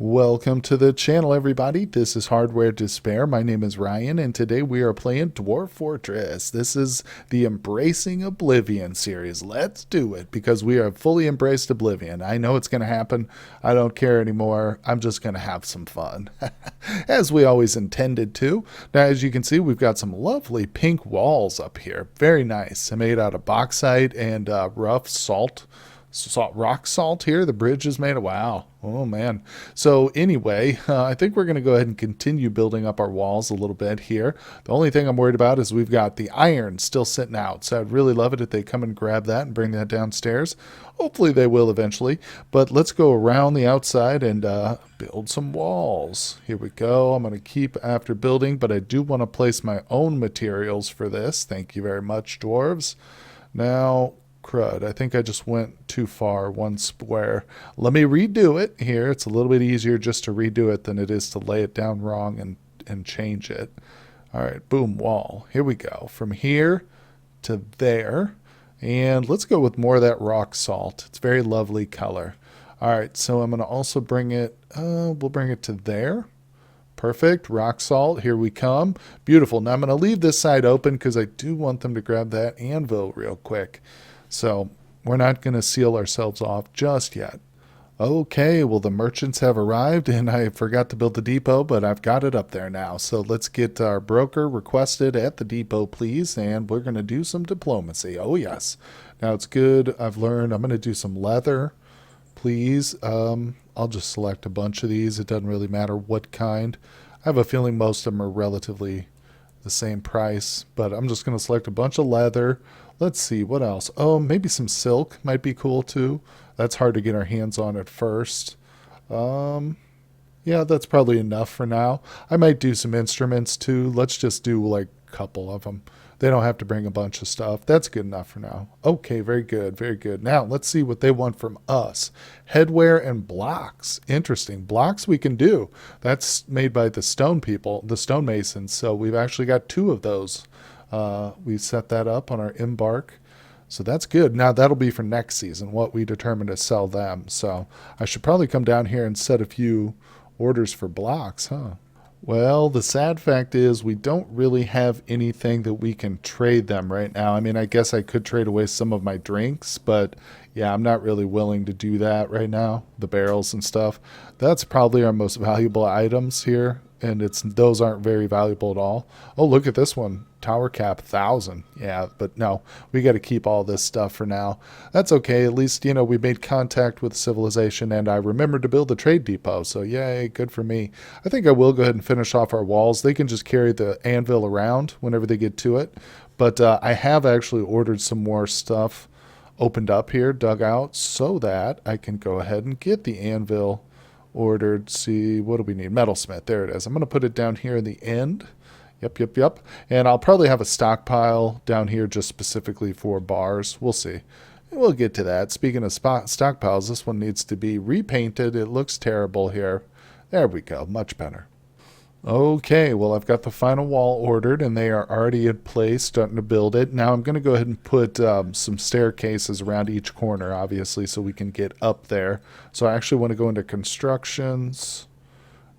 Welcome to the channel, everybody. This is Hardware Despair. My name is Ryan, and today we are playing Dwarf Fortress. This is the Embracing Oblivion series. Let's do it, because we have fully embraced Oblivion. I know it's going to happen. I don't care anymore. I'm just going to have some fun, as we always intended to. Now, as you can see, we've got some lovely pink walls up here. Very nice. Made out of bauxite and rough rock salt here. The bridge is made of, wow. Oh man. So anyway, I think we're going to go ahead and continue building up our walls a little bit here. The only thing I'm worried about is we've got the iron still sitting out. So I'd really love it if they come and grab that and bring that downstairs. Hopefully they will eventually. But let's go around the outside and build some walls. Here we go. I'm going to keep after building, but I do want to place my own materials for this. Thank you very much, dwarves. Now, crud, I think I just went too far one square. Let me redo it here. It's a little bit easier just to redo it than it is to lay it down wrong and change it. All right, boom, wall. Here we go. From here to there. And let's go with more of that rock salt. It's a very lovely color. All right, so I'm going to also bring it, we'll bring it to there. Perfect. Rock salt. Here we come. Beautiful. Now I'm going to leave this side open because I do want them to grab that anvil real quick. So we're not going to seal ourselves off just yet. Okay, well, the merchants have arrived, and I forgot to build the depot, but I've got it up there now. So let's get our broker requested at the depot, please, and we're going to do some diplomacy. Oh, yes. Now, it's good. I've learned I'm going to do some leather, please. I'll just select a bunch of these. It doesn't really matter what kind. I have a feeling most of them are relatively the same price, but I'm just going to select a bunch of leather. Let's see, what else? Oh, maybe some silk might be cool too. That's hard to get our hands on at first. Yeah, that's probably enough for now. I might do some instruments too. Let's just do like a couple of them. They don't have to bring a bunch of stuff. That's good enough for now. Okay, very good, very good. Now, let's see what they want from us. Headwear and blocks. Interesting. Blocks we can do. That's made by the stone people, the stonemasons. So we've actually got two of those. We set that up on our embark. So that's good. Now, that'll be for next season, what we determine to sell them. So I should probably come down here and set a few orders for blocks, huh? Well, the sad fact is we don't really have anything that we can trade them right now. I mean, I guess I could trade away some of my drinks, but yeah, I'm not really willing to do that right now. The barrels and stuff. That's probably our most valuable items here, and those aren't very valuable at all. Oh, look at this one. Tower cap 1,000. Yeah, but no, we got to keep all this stuff for now. That's okay. At least, you know, we made contact with civilization, and I remembered to build the trade depot. So yay, good for me. I think I will go ahead and finish off our walls. They can just carry the anvil around whenever they get to it. But I have actually ordered some more stuff opened up here, dug out, so that I can go ahead and get the anvil ordered. See, what do we need? Metalsmith. There it is. I'm going to put it down here in the end. Yep. And I'll probably have a stockpile down here just specifically for bars. We'll see. We'll get to that. Speaking of stockpiles, this one needs to be repainted. It looks terrible here. There we go. Much better. Okay, well, I've got the final wall ordered, and they are already in place, starting to build it. Now I'm going to go ahead and put some staircases around each corner, obviously, so we can get up there. So I actually want to go into constructions.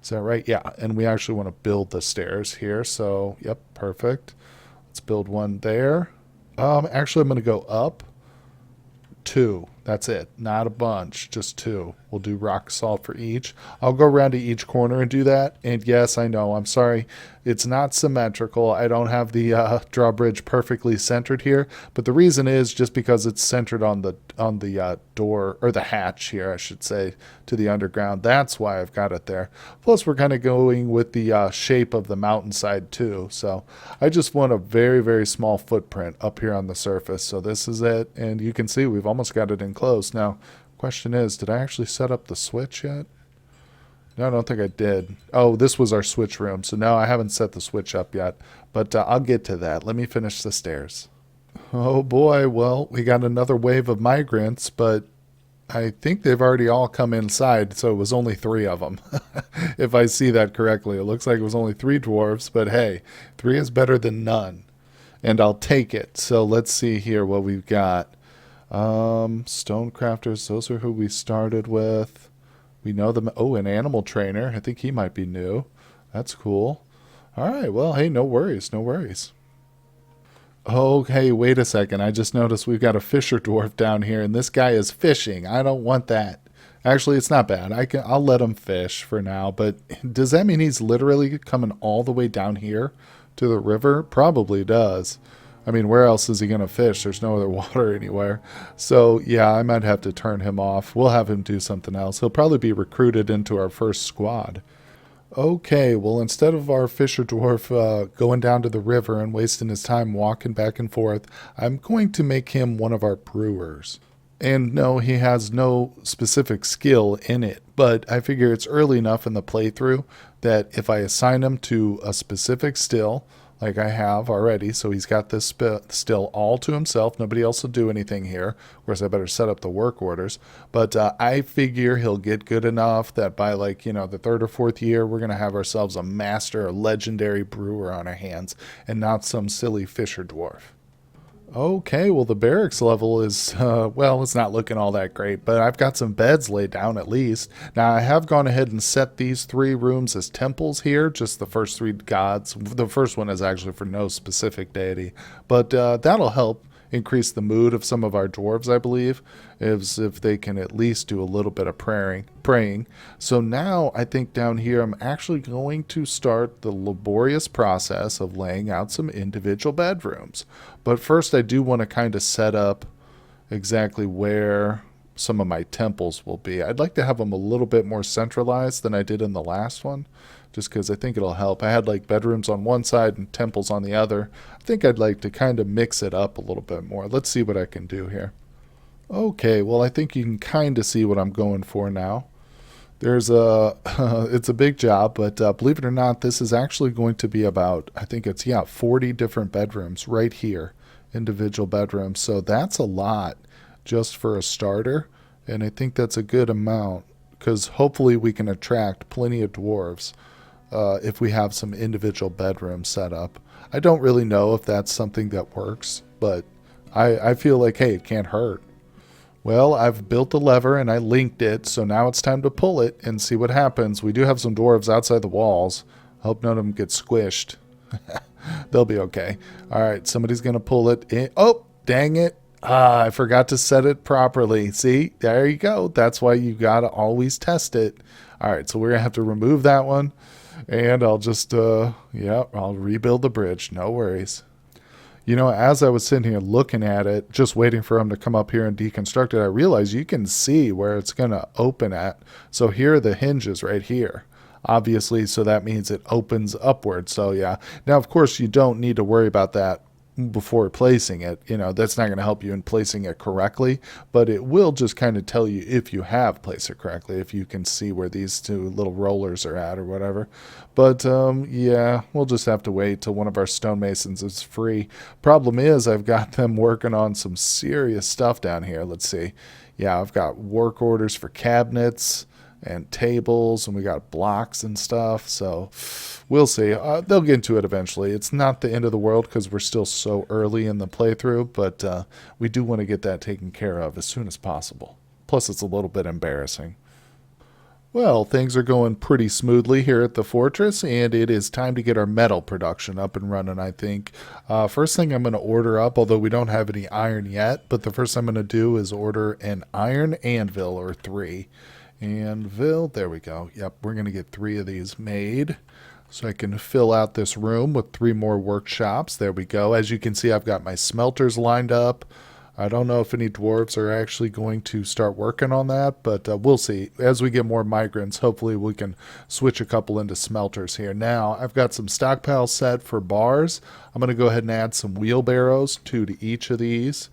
Is that right? Yeah, and we actually want to build the stairs here. So, yep, perfect. Let's build one there. Actually, I'm going to go up 2. That's it. Not a bunch, just 2. We'll do rock salt for each. I'll go around to each corner and do that. And yes, I know, I'm sorry. It's not symmetrical. I don't have the drawbridge perfectly centered here. But the reason is just because it's centered on the door, or the hatch here, I should say, to the underground. That's why I've got it there. Plus, we're kind of going with the shape of the mountainside too. So I just want a very, very small footprint up here on the surface. So this is it. And you can see we've almost got it enclosed. Now, question is, did I actually set up the switch yet? No, I don't think I did. Oh, this was our switch room. So no, I haven't set the switch up yet. But I'll get to that. Let me finish the stairs. Oh boy, well, we got another wave of migrants, but I think they've already all come inside, so it was only 3 of them. If I see that correctly, it looks like it was only 3 dwarves, but hey, 3 is better than none, and I'll take it. So let's see here what we've got. Stone crafters, those are who we started with. We know them. Oh, an animal trainer. I think he might be new. That's cool. All right. Well, hey, no worries. No worries. Oh, hey, wait a second. I just noticed we've got a fisher dwarf down here, and this guy is fishing. I don't want that. Actually, it's not bad. I'll let him fish for now. But does that mean he's literally coming all the way down here to the river? Probably does. I mean, where else is he going to fish? There's no other water anywhere. So, yeah, I might have to turn him off. We'll have him do something else. He'll probably be recruited into our first squad. Okay, well, instead of our fisher dwarf going down to the river and wasting his time walking back and forth, I'm going to make him one of our brewers. And no, he has no specific skill in it, but I figure it's early enough in the playthrough that if I assign him to a specific still, like I have already, so he's got this still all to himself. Nobody else will do anything here. Of course, I better set up the work orders. But I figure he'll get good enough that by the third or fourth year, we're going to have ourselves a master, a legendary brewer on our hands, and not some silly fisher dwarf. Okay, well, the barracks level is, it's not looking all that great, but I've got some beds laid down at least. Now, I have gone ahead and set these 3 rooms as temples here, just the first 3 gods. The first one is actually for no specific deity, but that'll help increase the mood of some of our dwarves, I believe, if they can at least do a little bit of praying. So now I think down here I'm actually going to start the laborious process of laying out some individual bedrooms. But first I do want to kind of set up exactly where some of my temples will be. I'd like to have them a little bit more centralized than I did in the last one, just because I think it'll help. I had like bedrooms on one side and temples on the other. I think I'd like to kind of mix it up a little bit more. Let's see what I can do here. Okay, well, I think you can kind of see what I'm going for now. There's it's a big job, but believe it or not, this is actually going to be about, I think it's, 40 different bedrooms right here, individual bedrooms. So that's a lot just for a starter, and I think that's a good amount because hopefully we can attract plenty of dwarves if we have some individual bedrooms set up. I don't really know if that's something that works, but I feel like, hey, it can't hurt. Well, I've built the lever and I linked it, so now it's time to pull it and see what happens. We do have some dwarves outside the walls. I hope none of them get squished. They'll be okay. All right, somebody's going to pull it in. Oh, dang it. I forgot to set it properly. See, there you go. That's why you got to always test it. All right, so we're going to have to remove that one. And I'll just, I'll rebuild the bridge. No worries. As I was sitting here looking at it, just waiting for him to come up here and deconstruct it, I realized you can see where it's going to open at. So here are the hinges right here. Obviously, so that means it opens upward. So yeah. Now, of course, you don't need to worry about that before placing it. That's not going to help you in placing it correctly, but it will just kind of tell you if you have placed it correctly, if you can see where these 2 little rollers are at or whatever. But we'll just have to wait till one of our stonemasons is free. Problem is, I've got them working on some serious stuff down here. Let's see. Yeah, I've got work orders for cabinets and tables, and we got blocks and stuff, so we'll see. They'll get into it eventually. It's not the end of the world because we're still so early in the playthrough, but we do want to get that taken care of as soon as possible. Plus, it's a little bit embarrassing. Well, things are going pretty smoothly here at the fortress, and it is time to get our metal production up and running, I think. First thing I'm going to order up, although we don't have any iron yet, but the first thing I'm going to do is order an iron anvil, or 3. Anvil, there we go. Yep, we're going to get 3 of these made so I can fill out this room with 3 more workshops. There we go. As you can see, I've got my smelters lined up. I don't know if any dwarves are actually going to start working on that, but we'll see. As we get more migrants, hopefully we can switch a couple into smelters here. Now, I've got some stockpiles set for bars. I'm going to go ahead and add some wheelbarrows, 2 to each of these.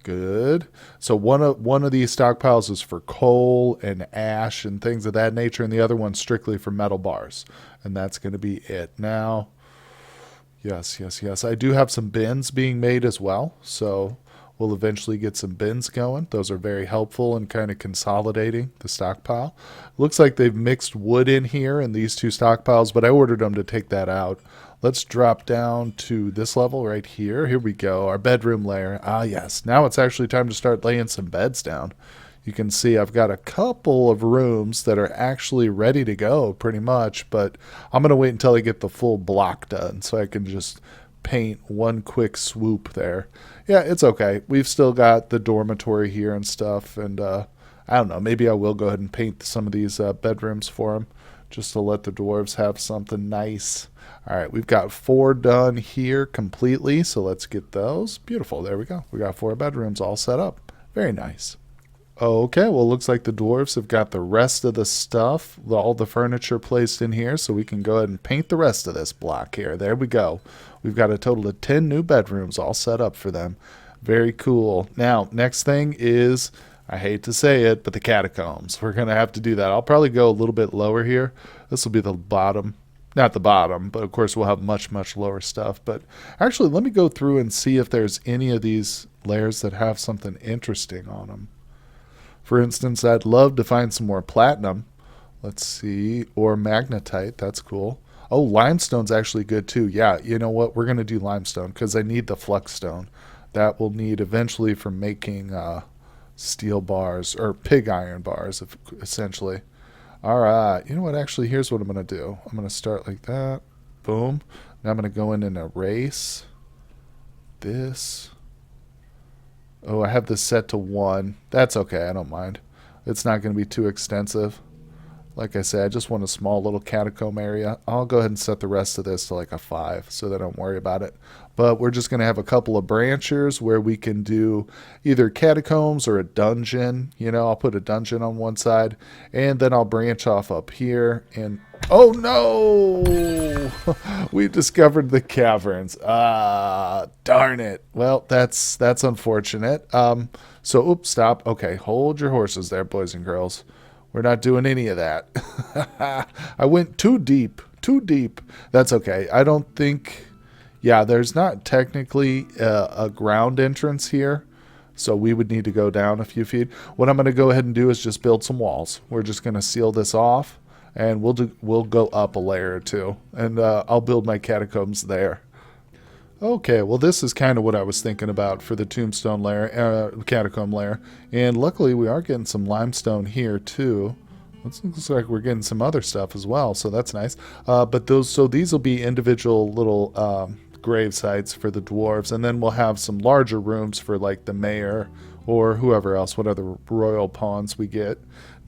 Good. So one of these stockpiles is for coal and ash and things of that nature, and the other one's strictly for metal bars. And that's going to be it. Now, yes. I do have some bins being made as well, so we'll eventually get some bins going. Those are very helpful in kind of consolidating the stockpile. Looks like they've mixed wood in here in these 2 stockpiles, but I ordered them to take that out. Let's drop down to this level right here. Here we go, our bedroom layer. Ah, yes. Now it's actually time to start laying some beds down. You can see I've got a couple of rooms that are actually ready to go pretty much, but I'm going to wait until I get the full block done so I can just paint one quick swoop there. Yeah, it's okay. We've still got the dormitory here and stuff, and I don't know, maybe I will go ahead and paint some of these bedrooms for them just to let the dwarves have something nice. All right, we've got 4 done here completely, so let's get those. Beautiful, there we go. We got 4 bedrooms all set up. Very nice. Okay, well, looks like the dwarves have got the rest of the stuff, all the furniture placed in here, so we can go ahead and paint the rest of this block here. There we go. We've got a total of 10 new bedrooms all set up for them. Very cool. Now, next thing is, I hate to say it, but the catacombs. We're going to have to do that. I'll probably go a little bit lower here. This will be the bottom. Not the bottom, but of course we'll have much, much lower stuff. But actually, let me go through and see if there's any of these layers that have something interesting on them. For instance, I'd love to find some more platinum. Let's see. Or magnetite. That's cool. Oh, limestone's actually good too. Yeah, you know what? We're going to do limestone because I need the flux stone. That we'll need eventually for making steel bars or pig iron bars, essentially. All right. You know what? Actually, here's what I'm going to do. I'm going to start like that. Boom. Now I'm going to go in and erase this. Oh, I have this set to 1. That's okay. I don't mind. It's not going to be too extensive. Like I said, I just want a small little catacomb area. I'll go ahead and set the rest of this to like a 5 so that I don't worry about it. But we're just going to have a couple of branches where we can do either catacombs or a dungeon. You know, I'll put a dungeon on one side, and then I'll branch off up here. And oh no! We discovered the caverns. Darn it. Well, that's unfortunate. So, oops, stop. Okay, hold your horses there, boys and girls. We're not doing any of that. I went too deep. Too deep. That's okay. I don't think... Yeah, there's not technically a ground entrance here, so we would need to go down a few feet. What I'm going to go ahead and do is just build some walls. We're just going to seal this off, and we'll go up a layer or two, and I'll build my catacombs there. Okay, well, this is kind of what I was thinking about for the tombstone layer, catacomb layer, and luckily we are getting some limestone here too. Looks like we're getting some other stuff as well, so that's nice. But these will be individual little grave sites for the dwarves, and then we'll have some larger rooms for like the mayor or whoever else, what other royal pawns we get.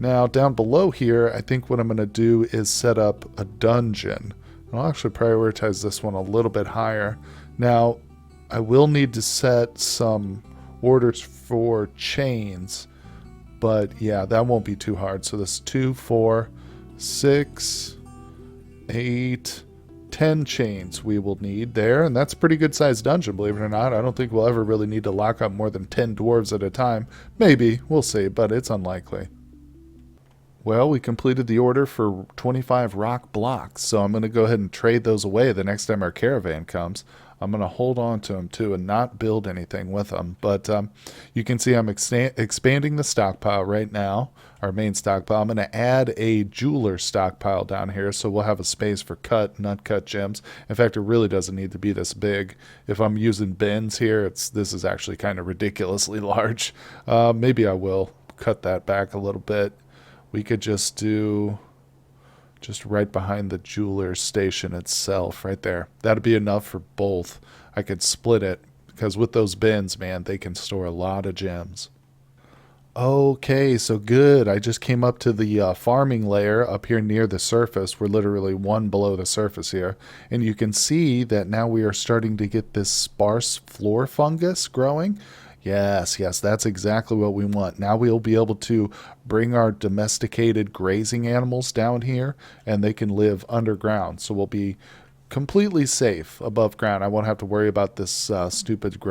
Now down below here, I think what I'm going to do is set up a dungeon. I'll actually prioritize this one a little bit higher. Now I will need to set some orders for chains, but yeah, that won't be too hard. So this 2, 4, 6, 8, 10 chains we will need there, and that's a pretty good sized dungeon, believe it or not. I don't think we'll ever really need to lock up more than 10 dwarves at a time. Maybe, we'll see, but it's unlikely. Well, we completed the order for 25 rock blocks, so I'm going to go ahead and trade those away the next time our caravan comes. I'm going to hold on to them too and not build anything with them. But you can see I'm expanding the stockpile right now, our main stockpile. I'm going to add a jeweler stockpile down here so we'll have a space for cut and uncut gems. In fact, it really doesn't need to be this big. If I'm using bins here, this is actually kind of ridiculously large. Maybe I will cut that back a little bit. We could just do... just right behind the jeweler's station itself, right there. That'd be enough for both. I could split it, because with those bins, man, they can store a lot of gems. Okay, so good. I just came up to the farming layer up here near the surface. We're literally 1 below the surface here. And you can see that now we are starting to get this sparse floor fungus growing. Yes, that's exactly what we want. Now we'll be able to bring our domesticated grazing animals down here, and they can live underground. So we'll be completely safe above ground. I won't have to worry about this stupid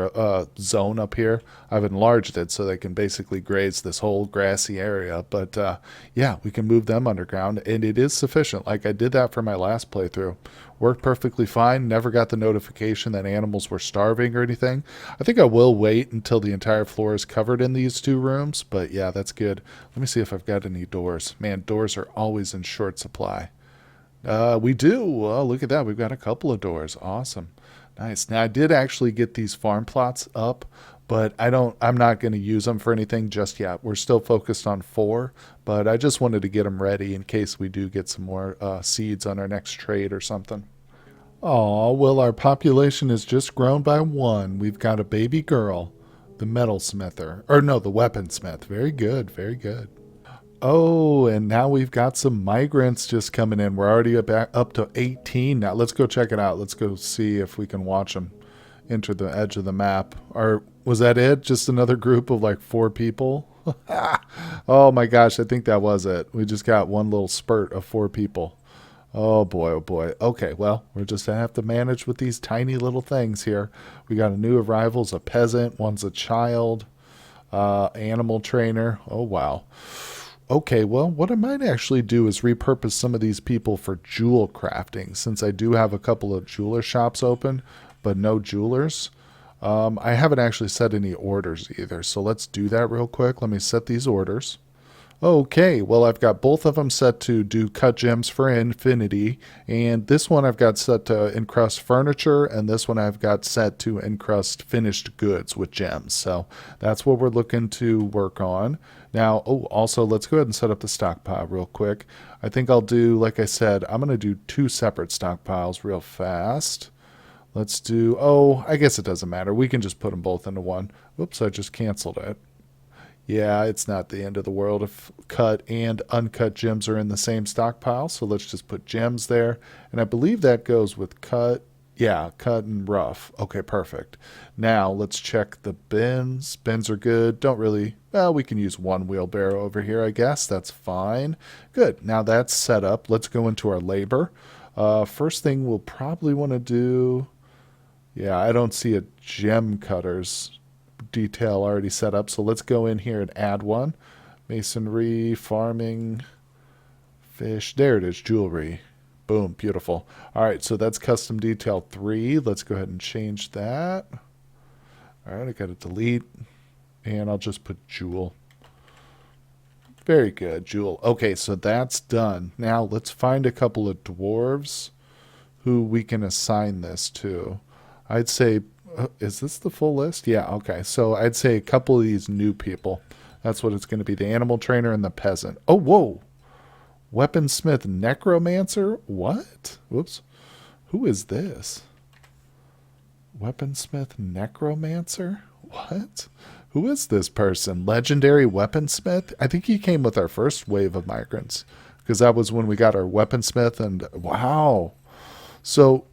zone up here. I've enlarged it so they can basically graze this whole grassy area. But yeah, we can move them underground, and it is sufficient. Like I did that for my last playthrough. Worked perfectly fine. Never got the notification that animals were starving or anything. I think I will wait until the entire floor is covered in these 2 rooms. But yeah, that's good. Let me see if I've got any doors. Man, doors are always in short supply. We do. Well, look at that. We've got a couple of doors. Awesome. Nice. Now, I did actually get these farm plots up, but I'm not going to use them for anything just yet. We're still focused on 4, but I just wanted to get them ready in case we do get some more seeds on our next trade or something. Oh, well, our population has just grown by 1. We've got a baby girl, the metalsmither, or no, the weaponsmith. Very good, very good. Oh, and now we've got some migrants just coming in. We're already up to 18 now. Let's go check it out. Let's go see if we can watch them enter the edge of the map. Or was that it? Just another group of like 4 people? Oh my gosh, I think that was it. We just got one little spurt of 4 people. Oh boy, oh boy. Okay, well, we're just going to have to manage with these tiny little things here. We got a new arrival's a peasant, one's a child, animal trainer. Oh wow. Okay, well, what I might actually do is repurpose some of these people for jewel crafting, since I do have a couple of jeweler shops open, but no jewelers. I haven't actually set any orders either, so let's do that real quick. Let me set these orders. Okay, well, I've got both of them set to do cut gems for infinity, and this one I've got set to encrust furniture, and this one I've got set to encrust finished goods with gems. So that's what we're looking to work on. Now, oh, also, let's go ahead and set up the stockpile real quick. I think I'll do, like I said, I'm going to do 2 separate stockpiles real fast. Let's do, oh, I guess it doesn't matter. We can just put them both into one. Oops, I just canceled it. Yeah, it's not the end of the world if cut and uncut gems are in the same stockpile. So let's just put gems there. And I believe that goes with cut. Yeah, cut and rough. Okay, perfect. Now let's check the bins. Bins are good. Don't really, well, we can use 1 wheelbarrow over here, I guess. That's fine. Good. Now that's set up. Let's go into our labor. First thing we'll probably want to do, yeah, I don't see a gem cutters detail already set up, so let's go in here and add one. Masonry, farming, fish, there it is, jewelry. Boom, beautiful. All right, so that's custom detail 3. Let's go ahead and change that. All right, I got to delete, and I'll just put jewel. Very good, jewel. Okay, so that's done. Now let's find a couple of dwarves who we can assign this to. I'd say, is this the full list? Yeah, okay. So I'd say a couple of these new people. That's what it's going to be, the animal trainer and the peasant. Oh, whoa. Weaponsmith necromancer? What? Whoops. Who is this? Weaponsmith necromancer? What? Who is this person? Legendary weaponsmith? I think he came with our first wave of migrants, because that was when we got our weaponsmith, and wow. So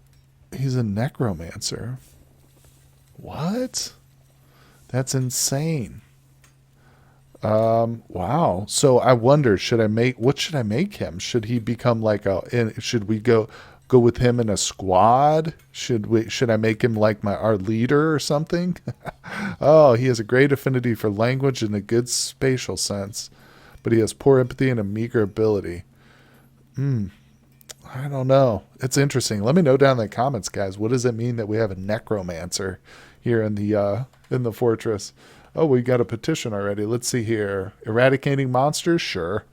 he's a necromancer. What? That's insane. Wow. So I wonder, what should I make him? Should he become like should we go with him in a squad? Should I make him like our leader or something? Oh, he has a great affinity for language and a good spatial sense, but he has poor empathy and a meager ability. I don't know. It's interesting. Let me know down in the comments, guys. What does it mean that we have a necromancer here in the fortress? Oh, we got a petition already. Let's see here. Eradicating monsters? Sure.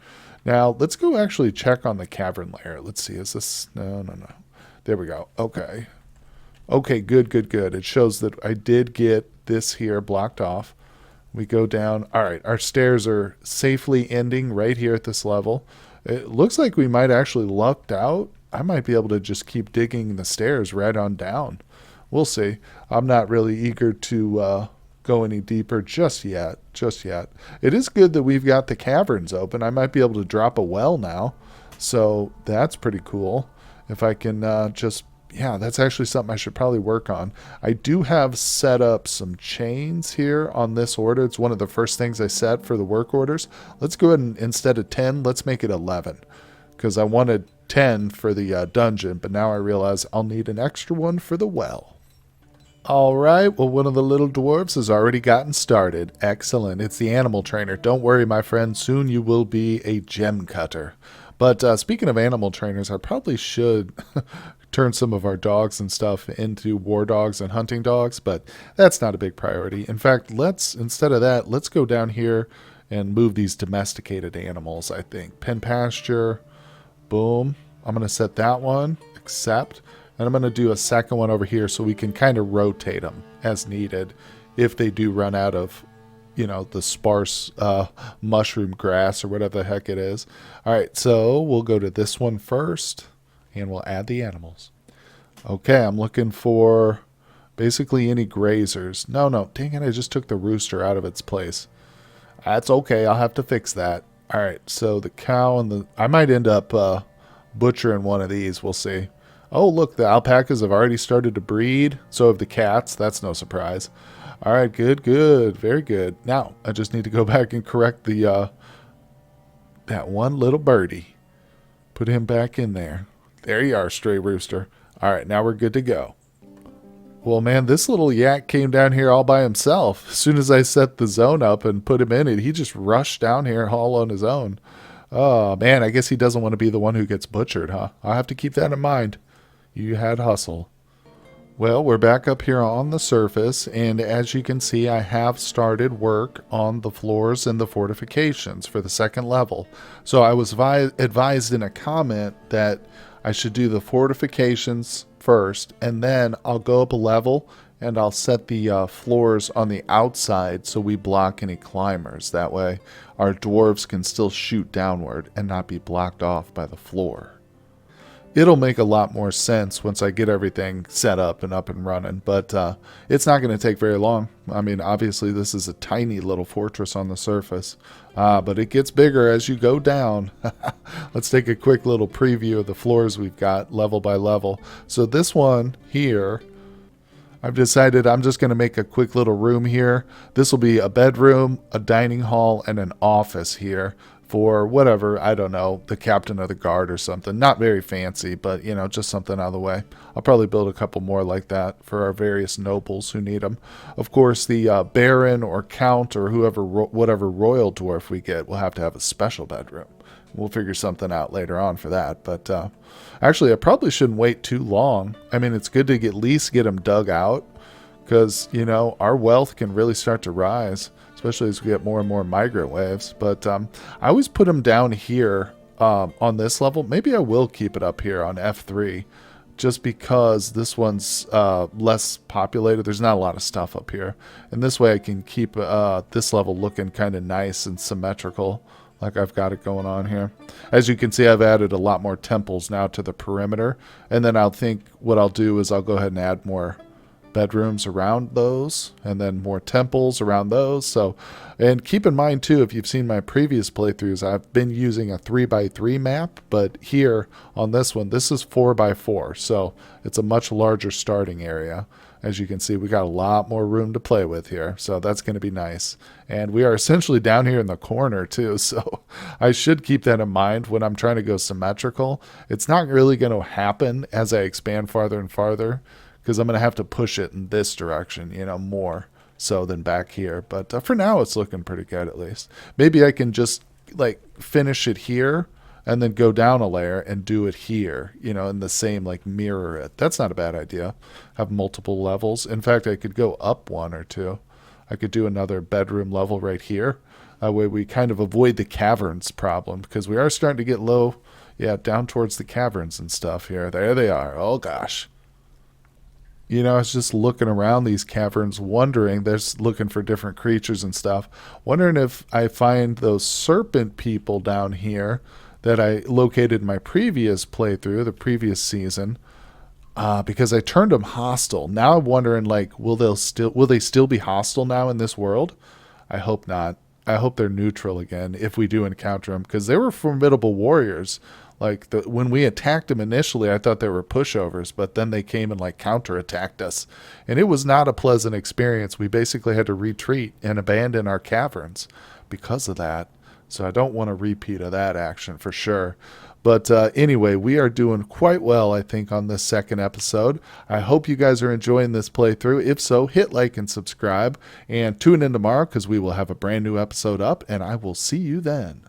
Now, let's go actually check on the cavern layer. Let's see. Is this... No. There we go. Okay. Okay, good. It shows that I did get this here blocked off. We go down. All right, our stairs are safely ending right here at this level. It looks like we might actually lucked out. I might be able to just keep digging the stairs right on down. We'll see. I'm not really eager to go any deeper just yet. It is good that we've got the caverns open. I might be able to drop a well now. So that's pretty cool. If I can yeah, that's actually something I should probably work on. I do have set up some chains here on this order. It's one of the first things I set for the work orders. Let's go ahead and instead of 10, let's make it 11. Because I wanted 10 for the dungeon, but now I realize I'll need an extra one for the well. All right, well, one of the little dwarves has already gotten started. Excellent. It's the animal trainer. Don't worry, my friend. Soon you will be a gem cutter. But speaking of animal trainers, I probably should turn some of our dogs and stuff into war dogs and hunting dogs, but that's not a big priority. In fact, instead of that, let's go down here and move these domesticated animals, I think. Pen pasture, boom. I'm going to set that one, accept, and I'm going to do a second one over here so we can kind of rotate them as needed if they do run out of, the sparse mushroom grass or whatever the heck it is. All right, so we'll go to this one first, and we'll add the animals. Okay, I'm looking for basically any grazers. No, dang it, I just took the rooster out of its place. That's okay, I'll have to fix that. All right, so the cow and I might end up butchering one of these. We'll see. Oh, look, the alpacas have already started to breed. So have the cats. That's no surprise. All right, good. Very good. Now, I just need to go back and correct the that one little birdie. Put him back in there. There you are, stray rooster. All right, now we're good to go. Well, man, this little yak came down here all by himself. As soon as I set the zone up and put him in it, he just rushed down here all on his own. Oh, man, I guess he doesn't want to be the one who gets butchered, huh? I'll have to keep that in mind. You had hustle. Well, we're back up here on the surface, and as you can see, I have started work on the floors and the fortifications for the second level. So I was advised in a comment that I should do the fortifications first, and then I'll go up a level and I'll set the floors on the outside so we block any climbers. That way our dwarves can still shoot downward and not be blocked off by the floor. It'll make a lot more sense once I get everything set up and running, but it's not going to take very long. I mean, obviously this is a tiny little fortress on the surface, but it gets bigger as you go down. Let's take a quick little preview of the floors we've got level by level. So this one here, I've decided I'm just going to make a quick little room here. This will be a bedroom, a dining hall, and an office here for whatever, I don't know, the captain of the guard or something. Not very fancy, but, just something out of the way. I'll probably build a couple more like that for our various nobles who need them. Of course, the baron or count or whatever royal dwarf we get will have to have a special bedroom. We'll figure something out later on for that. But actually, I probably shouldn't wait too long. I mean, it's good to at least get them dug out because, our wealth can really start to rise, especially as we get more and more migrant waves. But I always put them down here on this level. Maybe I will keep it up here on F3 just because this one's less populated. There's not a lot of stuff up here. And this way I can keep this level looking kind of nice and symmetrical like I've got it going on here. As you can see, I've added a lot more temples now to the perimeter. And then what I'll do is I'll go ahead and add more bedrooms around those and then more temples around those. And keep in mind too, if you've seen my previous playthroughs, I've been using a 3x3 map, but here on this one, this is 4x4, so it's a much larger starting area. As you can see, we got a lot more room to play with here, so that's going to be nice. And we are essentially down here in the corner too, so I should keep that in mind when I'm trying to go symmetrical. It's not really going to happen as I expand farther and farther, because I'm going to have to push it in this direction, more so than back here. But for now, it's looking pretty good at least. Maybe I can just finish it here and then go down a layer and do it here, in the same, mirror it. That's not a bad idea. Have multiple levels. In fact, I could go up one or two. I could do another bedroom level right here. That way we kind of avoid the caverns problem, because we are starting to get low, down towards the caverns and stuff here. There they are. Oh, gosh. I was just looking around these caverns, looking for different creatures and stuff, wondering if I find those serpent people down here that I located in my previous playthrough, the previous season, because I turned them hostile. Now I'm wondering, will they still be hostile now in this world? I hope not. I hope they're neutral again if we do encounter them, because they were formidable warriors. When we attacked them initially, I thought they were pushovers, but then they came and counterattacked us. And it was not a pleasant experience. We basically had to retreat and abandon our caverns because of that. So I don't want a repeat of that action for sure. But anyway, we are doing quite well, I think, on this second episode. I hope you guys are enjoying this playthrough. If so, hit like and subscribe. And tune in tomorrow because we will have a brand new episode up, and I will see you then.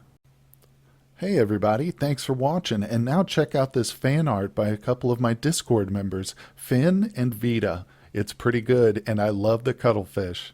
Hey everybody, thanks for watching, and now check out this fan art by a couple of my Discord members, Finn and Vita. It's pretty good, and I love the cuttlefish.